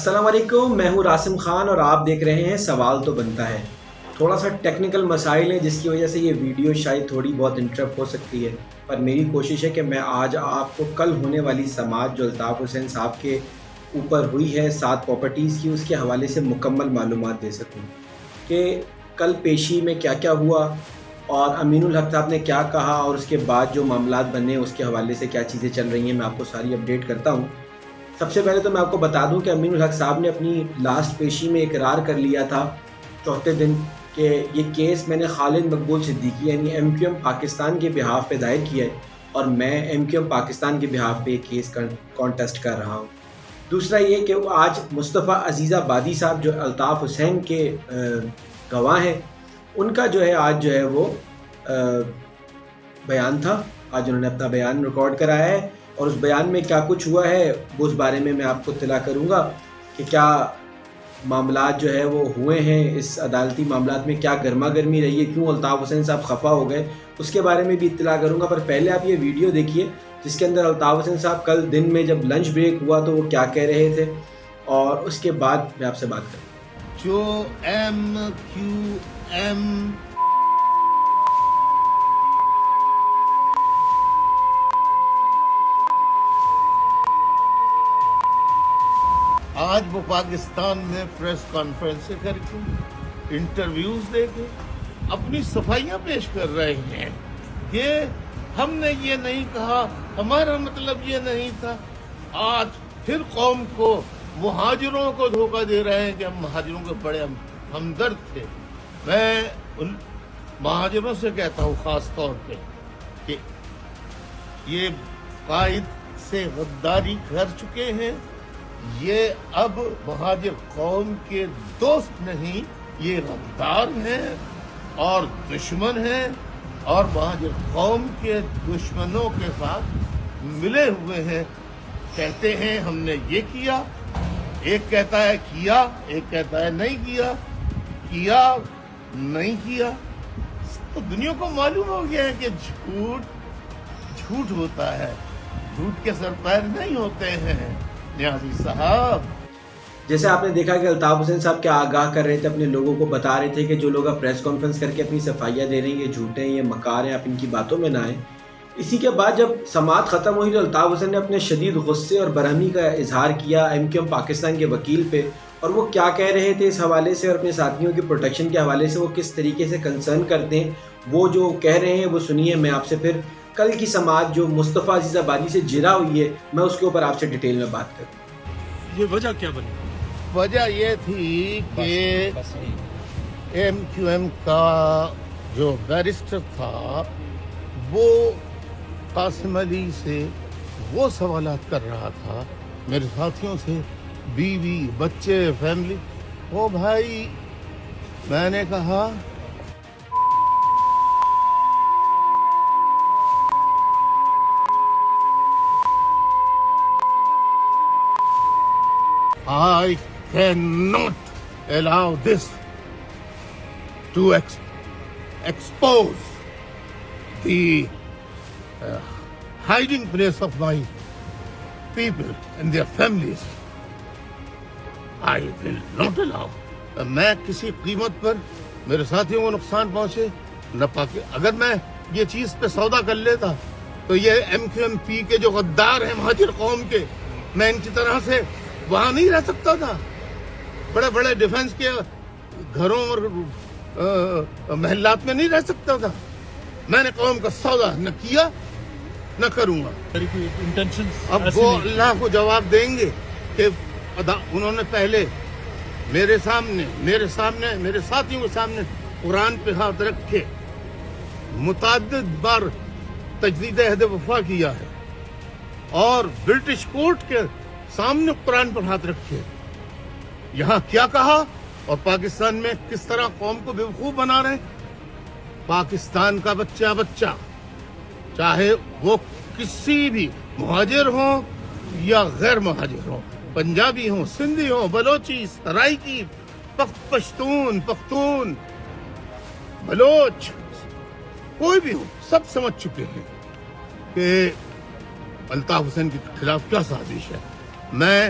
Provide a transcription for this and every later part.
السلام علیکم، میں ہوں راسم خان اور آپ دیکھ رہے ہیں سوال تو بنتا ہے۔ تھوڑا سا ٹیکنیکل مسائل ہیں جس کی وجہ سے یہ ویڈیو شاید تھوڑی بہت انٹرپٹ ہو سکتی ہے، پر میری کوشش ہے کہ میں آج آپ کو کل ہونے والی سماعت جو الطاف حسین صاحب کے اوپر ہوئی ہے 7 پراپرٹیز کی، اس کے حوالے سے مکمل معلومات دے سکوں کہ کل پیشی میں کیا کیا ہوا اور امین الحق صاحب نے کیا کہا اور اس کے بعد جو معاملات بنے اس کے حوالے سے کیا چیزیں چل رہی ہیں، میں آپ کو ساری اپڈیٹ کرتا ہوں۔ سب سے پہلے تو میں آپ کو بتا دوں کہ امین الحق صاحب نے اپنی لاسٹ پیشی میں اقرار کر لیا تھا چوتھے دن کہ یہ کیس میں نے خالد مقبول صدیقی یعنی ایم کیو ایم پاکستان کے بہاف پہ دائر کیا ہے اور میں ایم کیو ایم پاکستان کے بہاف پہ یہ کیس کانٹیسٹ کر رہا ہوں۔ دوسرا یہ کہ آج مصطفیٰ عزیزہ بادی صاحب جو الطاف حسین کے گواہ ہیں، ان کا جو ہے آج جو ہے وہ بیان تھا۔ آج انہوں نے اپنا بیان ریکارڈ کرایا ہے اور اس بیان میں کیا کچھ ہوا ہے وہ اس بارے میں آپ کو اطلاع کروں گا کہ کیا معاملات جو ہے وہ ہوئے ہیں، اس عدالتی معاملات میں کیا گرما گرمی رہی ہے، کیوں الطاف حسین صاحب خفا ہو گئے، اس کے بارے میں بھی اطلاع کروں گا۔ پر پہلے آپ یہ ویڈیو دیکھیے جس کے اندر الطاف حسین صاحب کل دن میں جب لنچ بریک ہوا تو وہ کیا کہہ رہے تھے، اور اس کے بعد میں آپ سے بات کروں۔ جو ایم کیو ایم آج وہ پاکستان میں پریس کانفرنسیں کر کے انٹرویوز دے کے اپنی صفائیاں پیش کر رہے ہیں کہ ہم نے یہ نہیں کہا، ہمارا مطلب یہ نہیں تھا۔ آج پھر قوم کو، مہاجروں کو دھوکہ دے رہے ہیں کہ ہم مہاجروں کے بڑے ہمدرد تھے۔ میں ان مہاجروں سے کہتا ہوں خاص طور پہ کہ یہ قائد سے غداری کر چکے ہیں، یہ اب مہاجر قوم کے دوست نہیں، یہ غدار ہیں اور دشمن ہیں، اور مہاجر قوم کے دشمنوں کے ساتھ ملے ہوئے ہیں۔ کہتے ہیں ہم نے یہ کیا، ایک کہتا ہے کیا، ایک کہتا ہے نہیں کیا، کیا نہیں کیا۔ تو دنیا کو معلوم ہو گیا ہے کہ جھوٹ ہوتا ہے، جھوٹ کے سر پیر نہیں ہوتے ہیں نیازی صاحب۔ جیسے آپ نے دیکھا کہ الطاف حسین صاحب کیا آگاہ کر رہے تھے، اپنے لوگوں کو بتا رہے تھے کہ جو لوگ اب پریس کانفرنس کر کے اپنی صفائیاں دے رہے ہیں یہ جھوٹے ہیں، یہ مکار ہیں، آپ ان کی باتوں میں نہ آئیں۔ اسی کے بعد جب سماعت ختم ہوئی تو الطاف حسین نے اپنے شدید غصے اور برہمی کا اظہار کیا ایم کیو ایم پاکستان کے وکیل پہ، اور وہ کیا کہہ رہے تھے اس حوالے سے اور اپنے ساتھیوں کی پروٹیکشن کے حوالے سے وہ کس طریقے سے کنسرن کرتے ہیں، وہ جو کہہ رہے ہیں وہ سنیے۔ میں آپ سے پھر کل کی سماعت جو مصطفیٰ عزیزہ بادی سے جرا ہوئی ہے میں اس کے اوپر آپ سے ڈیٹیل میں بات کروں۔ یہ وجہ کیا بنی؟ وجہ یہ تھی کہ ایم کیو ایم کا جو بیرسٹر تھا وہ قاسم علی سے وہ سوالات کر رہا تھا، میرے ساتھیوں سے، بیوی، بچے، فیملی۔ وہ بھائی میں نے کہا I cannot allow this to expose the hiding place of my people and their families. I will not allow. میں کسی قیمت پر میرے ساتھیوں کو نقصان پہنچے نہ پاکے۔ اگر میں یہ چیز پہ سودا کر لیتا تو یہ ایم کیو ایم پی کے جو غدار ہیں مہاجر قوم کے، میں ان کی طرح سے وہاں نہیں رہ سکتا تھا، بڑے بڑے ڈیفنس کے گھروں اور محلات میں نہیں رہ سکتا تھا۔ میں نے قوم کا سودا نہ کیا نہ کروں گا۔ اب وہ اللہ کو جواب دیں گے کہ انہوں نے پہلے میرے سامنے میرے ساتھیوں کے سامنے قرآن پہ ہاتھ رکھ کے متعدد بار تجدید عہد وفا کیا ہے، اور برٹش کورٹ کے سامنے قرآن پر ہاتھ رکھے یہاں کیا کہا اور پاکستان میں کس طرح قوم کو بیوقوف بنا رہے ہیں۔ پاکستان کا بچہ چاہے وہ کسی بھی مہاجر ہوں یا غیر مہاجر ہوں، پنجابی ہوں، سندھی ہوں، بلوچی، سرائکی، پختون، بلوچ، کوئی بھی ہو، سب سمجھ چکے ہیں کہ الطاف حسین کے خلاف کیا سازش ہے۔ میں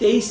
23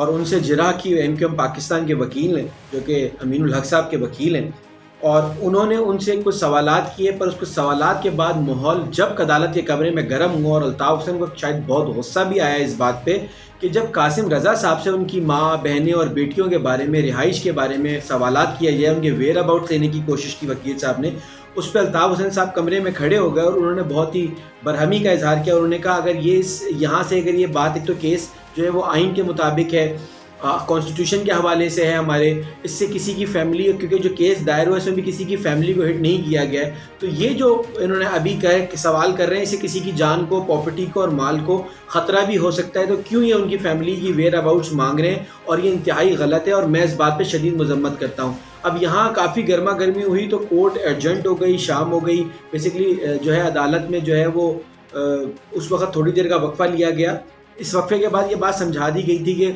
اور ان سے جرح کی MQM پاکستان کے وکیل ہیں جو کہ امین الحق صاحب کے وکیل ہیں، اور انہوں نے ان سے کچھ سوالات کیے، پر اس کچھ سوالات کے بعد ماحول جب عدالت کے کمرے میں گرم ہوا، اور الطاف حسین کو شاید بہت غصہ بھی آیا اس بات پہ کہ جب قاسم رضا صاحب سے ان کی ماں، بہنیں اور بیٹیوں کے بارے میں، رہائش کے بارے میں سوالات کیا گیا، ان کے ویئر اباؤٹ لینے کی کوشش کی وکیل صاحب نے، اس پہ الطاف حسین صاحب کمرے میں کھڑے ہو گئے اور انہوں نے بہت ہی برہمی کا اظہار کیا، اور انہوں نے کہا اگر یہاں سے اگر یہ بات، ایک تو کیس جو ہے وہ آئین کے مطابق ہے، کانسٹیٹیوشن کے حوالے سے ہے ہمارے، اس سے کسی کی فیملی، کیونکہ جو کیس دائر ہوا اس میں بھی کسی کی فیملی کو ہٹ نہیں کیا گیا ہے، تو یہ جو انہوں نے ابھی سوال کر رہے ہیں، اس سے کسی کی جان کو، پراپرٹی کو اور مال کو خطرہ بھی ہو سکتا ہے، تو کیوں یہ ان کی فیملی کی ویئر اباؤٹس مانگ رہے ہیں، اور یہ انتہائی غلط ہے، اور میں اس بات پہ شدید مذمت کرتا ہوں۔ اب یہاں کافی گرما گرمی ہوئی تو کورٹ ایڈجنٹ ہو گئی، شام ہو گئی، بیسیکلی جو ہے عدالت میں جو ہے وہ اس وقت تھوڑی دیر کا وقفہ لیا گیا۔ اس وقفے کے بعد یہ بات سمجھا دی گئی تھی کہ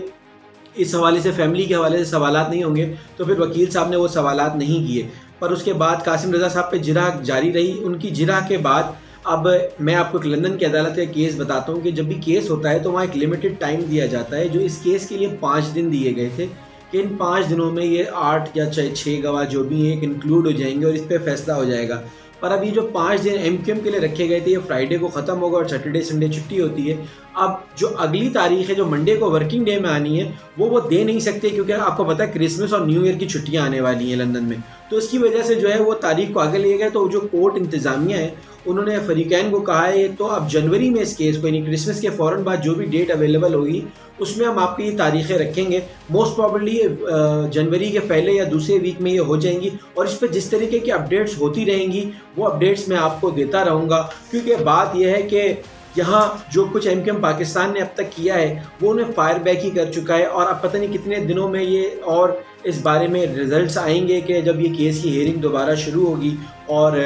اس حوالے سے، فیملی کے حوالے سے سوالات نہیں ہوں گے، تو پھر وکیل صاحب نے وہ سوالات نہیں کیے، پر اس کے بعد قاسم رضا صاحب پہ جرح جاری رہی۔ ان کی جرح کے بعد اب میں آپ کو ایک لندن کی عدالت کا کیس بتاتا ہوں کہ جب بھی کیس ہوتا ہے تو وہاں ایک لمیٹڈ ٹائم دیا جاتا ہے، جو اس کیس کے لیے 5 دن دیے گئے تھے کہ ان 5 دنوں میں یہ 8 یا 6 گواہ جو بھی ہیں انکلوڈ ہو جائیں گے اور اس پہ فیصلہ ہو جائے گا۔ پر اب یہ جو 5 دن MQM کے لیے رکھے گئے تھے، یہ فرائیڈے کو ختم ہوگا اور سیٹرڈے سنڈے چھٹی ہوتی ہے۔ اب جو اگلی تاریخ ہے جو منڈے کو ورکنگ ڈے میں آنی ہے وہ دے نہیں سکتے، کیونکہ آپ کو پتہ ہے کرسمس اور نیو ایئر کی چھٹیاں آنے والی ہیں لندن میں، تو اس کی وجہ سے جو ہے وہ تاریخ کو آگے لے گئے۔ تو جو کورٹ انتظامیہ ہے انہوں نے فریقین کو کہا ہے تو اب جنوری میں اس کیس کو، یعنی کرسمس کے فوراً بعد جو بھی ڈیٹ اویلیبل ہوگی اس میں ہم آپ کی یہ تاریخیں رکھیں گے۔ موسٹ پروبیبلی جنوری کے پہلے یا دوسرے ویک میں یہ ہو جائیں گی، اور اس پہ جس طریقے کی اپڈیٹس ہوتی رہیں گی وہ اپڈیٹس میں آپ کو دیتا رہوں گا، کیونکہ بات یہ ہے کہ یہاں جو کچھ MQM پاکستان نے اب تک کیا ہے وہ انہیں فائر بیک ہی کر چکا ہے، اور اب پتہ نہیں کتنے دنوں میں یہ اور اس بارے میں رزلٹس آئیں گے کہ جب یہ کیس کی ہیئرنگ دوبارہ شروع ہوگی اور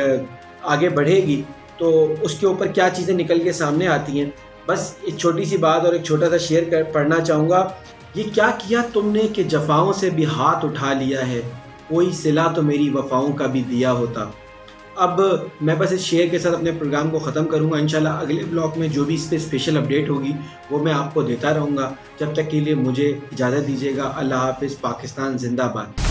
آگے بڑھے گی تو اس کے اوپر کیا چیزیں نکل کے سامنے آتی ہیں۔ بس ایک چھوٹی سی بات اور ایک چھوٹا سا شیئر پڑھنا چاہوں گا۔ یہ کیا کیا تم نے کہ جفاؤں سے بھی ہاتھ اٹھا لیا ہے، کوئی صلہ تو میری وفاؤں کا بھی دیا ہوتا۔ اب میں بس اس شیئر کے ساتھ اپنے پروگرام کو ختم کروں گا۔ انشاءاللہ اگلے بلاگ میں جو بھی اس پہ اسپیشل اپڈیٹ ہوگی وہ میں آپ کو دیتا رہوں گا۔ جب تک کے لیے مجھے اجازت دیجیے گا۔ اللہ حافظ۔ پاکستان زندہ باد۔